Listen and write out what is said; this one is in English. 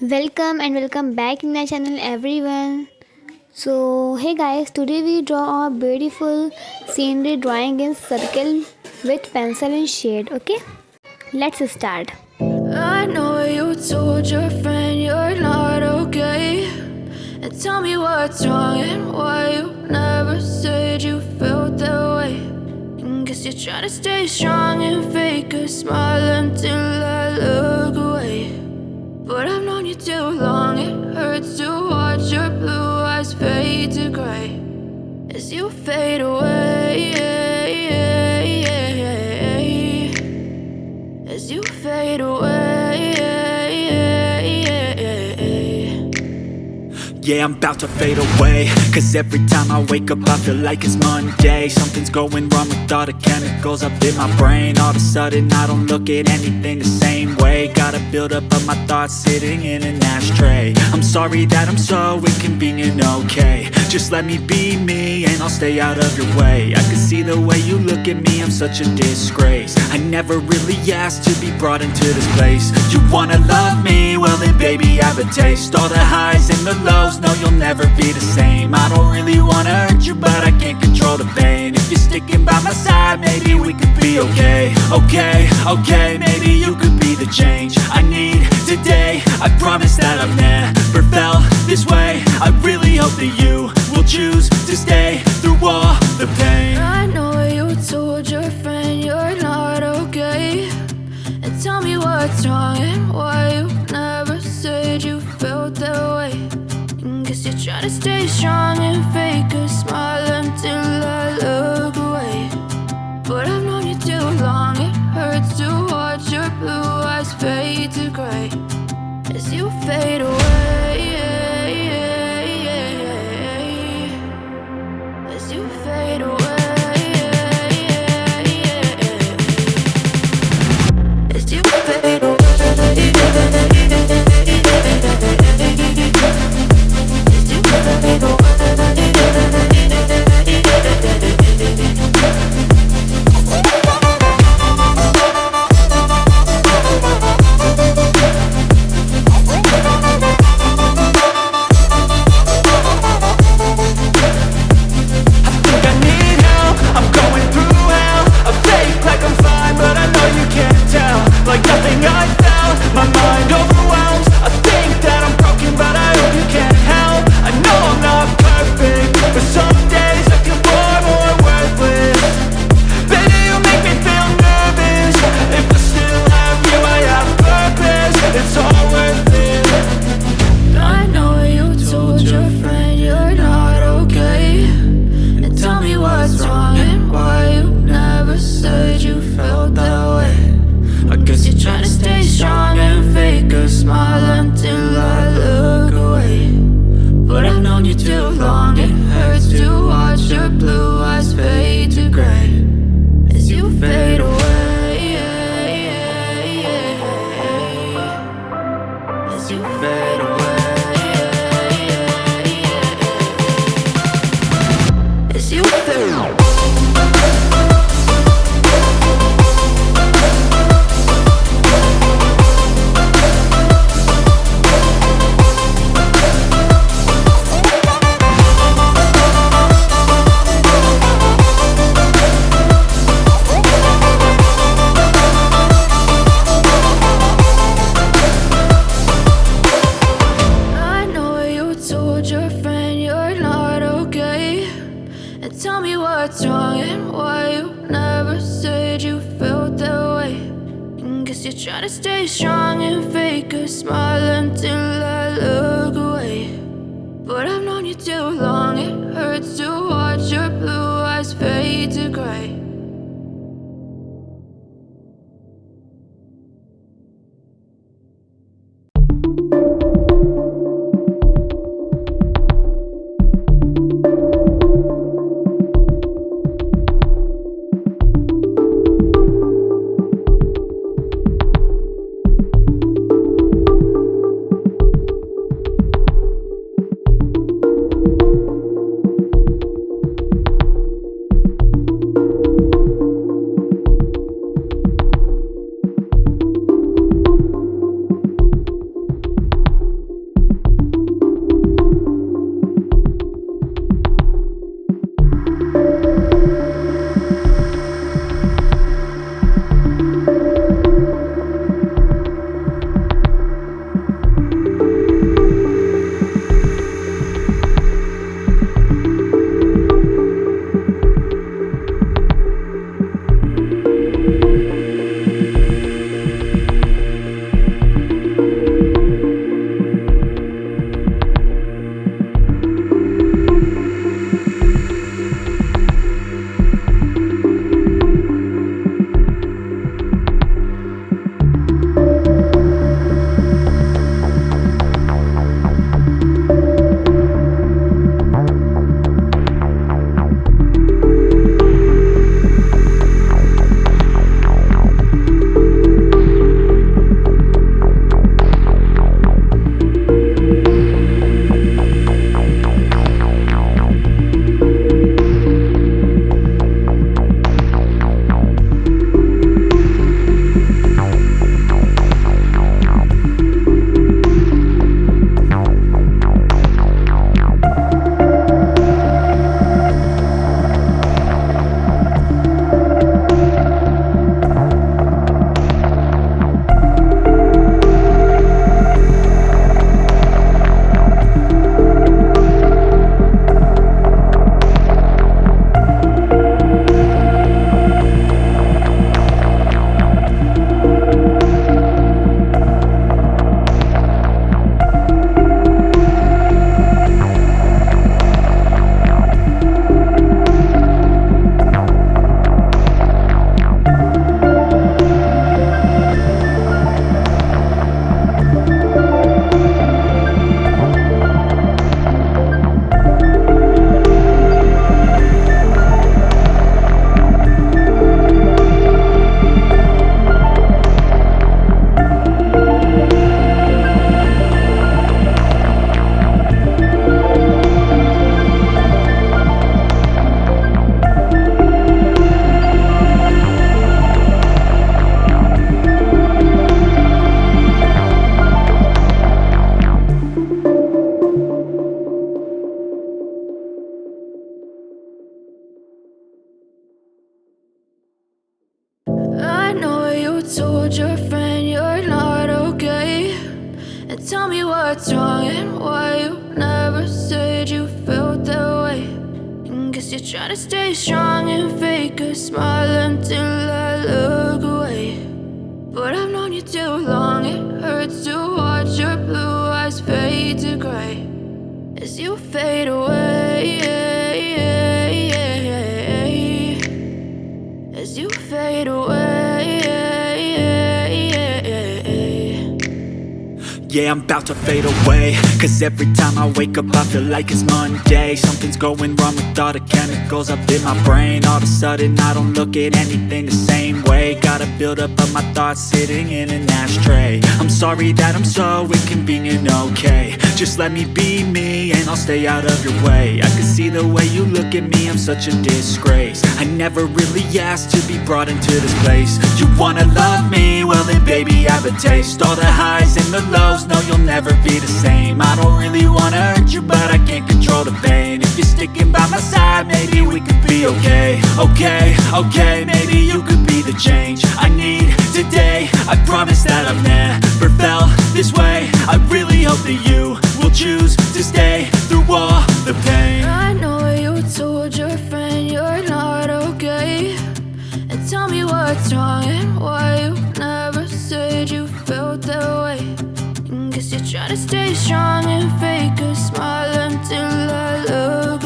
Welcome back in my channel everyone. So hey guys, today we draw a beautiful scenery drawing in circle with pencil and shade. Okay, let's start. I know you told your friend you're not okay. And tell me what's wrong and why you never said you felt that way. And guess you're trying to stay strong and fake a smile until I look away. But I've known you too long, it hurts to watch your blue eyes fade to gray as you fade away. As you fade away. Yeah, I'm about to fade away. Cause every time I wake up I feel like it's Monday. Something's going wrong with all the chemicals up in my brain. All of a sudden I don't look at anything the same way. Gotta build up of my thoughts sitting in an ashtray. I'm sorry that I'm so inconvenient, okay. Just let me be me and I'll stay out of your way. I can see the way you look at me, I'm such a disgrace. I never really asked to be brought into this place. You wanna love me? Well then baby have a taste. All the highs and the lows, no you'll never be the same. I don't really wanna hurt you but I can't control the pain. If you're sticking by my side maybe we could be okay. Okay, maybe you could be the change I need today. I promise that I've never felt this way. I really hope that you will choose to stay through all the pain. I know you told your friend you're not okay. And tell me what's wrong and why you never said you felt that way. And guess you're trying to stay strong and fake a smile until I look away. But I've known you too long, it hurts to watch your blue eyes fade to gray as you fade away. As you fade away. As you fade away. As you fade away. Like nothing I found, my mind overwhelms. I think that I'm broken, but I hope you can't help. I know I'm not perfect, but some days I feel more worthless. Baby, you make me feel nervous. If I still have you, I have purpose. It's all worth it. I know you told your friend you're not okay. And tell me what's wrong and why you never said you felt that way. I guess you're trying to stay strong and fake a smile until I look away. But I've known you too long, it hurts to watch your blue eyes fade to gray as you fade away. As you fade away. As you fade away. Tell me what's wrong and why you never said you felt that way. And guess you're trying to stay strong and fake a smile until I look away. But I've known you too long, it hurts to watch your blue eyes fade to gray. tell me what's wrong and why you never said you felt that way. And guess you're trying to stay strong and fake a smile until I look away. But I've known you too long, it hurts to watch your blue eyes fade to gray as you fade away, as you fade away. Yeah, I'm about to fade away, cause every time I wake up I feel like it's Monday. Something's going wrong with all the chemicals up in my brain. All of a sudden I don't look at anything the same way. Got a buildup of my thoughts sitting in an ashtray. I'm sorry that I'm so inconvenient, okay. Just let me be me and I'll stay out of your way. I can see the way you look at me, I'm such a disgrace. I never really asked to be brought into this place. You wanna love me? Well then baby I have a taste. All the highs and the lows, no you'll never be the same. I don't really wanna hurt you but I can't control the pain. If you're sticking by my side maybe we could be okay. Okay, maybe you could be the change I need today. I promise that I've never felt this way. I really hope that you will choose to stay through all the pain. I know you told your friend you're not okay, and tell me what's wrong and why you never said you felt that way. And guess you're trying to stay strong and fake a smile until I look